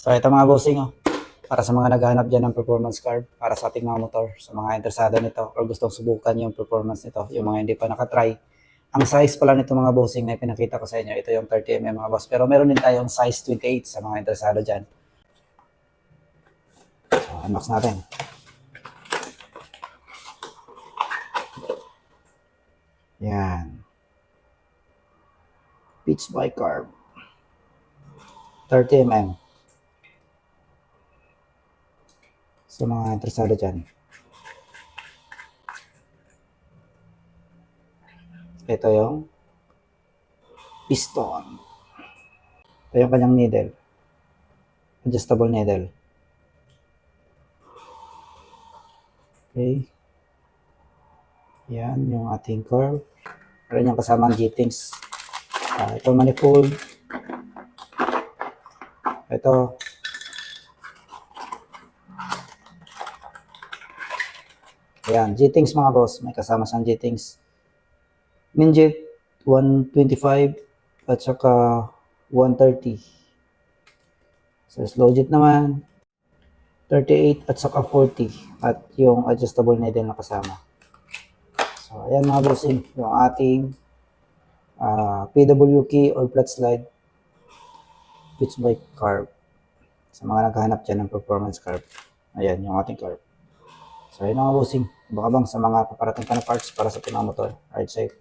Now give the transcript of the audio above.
So ito mga bossing, oh, para sa mga naghahanap dyan ng performance card para sa ating mga motor, sa mga interesado nito or gustong subukan yung performance nito, yung mga hindi pa nakatry. Ang size pala nito mga bossing na pinakita ko sa inyo, ito yung 30mm mga boss. Pero meron din tayong size 28 sa mga interesado dyan. So unbox natin. Yan. Pitch bicarb. 30mm. Sa mga interesado dyan. Ito yung piston. Ito yung kanyang needle. Adjustable needle. Okay. Yan yung ating curve. Meron yung kasama ang G-Things. Ito manifold. Ito. Ayan, G-Things mga boss. May kasama siyang G-Things. Minjet 125 at saka 130. So slow jet naman 38 at saka 40 at yung adjustable needle na kasama. So ayan mga bossing, yung ating PW key or flat slide pitch bike carb. Sa mga naghahanap dyan ng performance carb, ayan yung ating carb. So ayan mga bossing, baka bang sa mga paparating pa na parts para sa ating mga motor. Ride safe.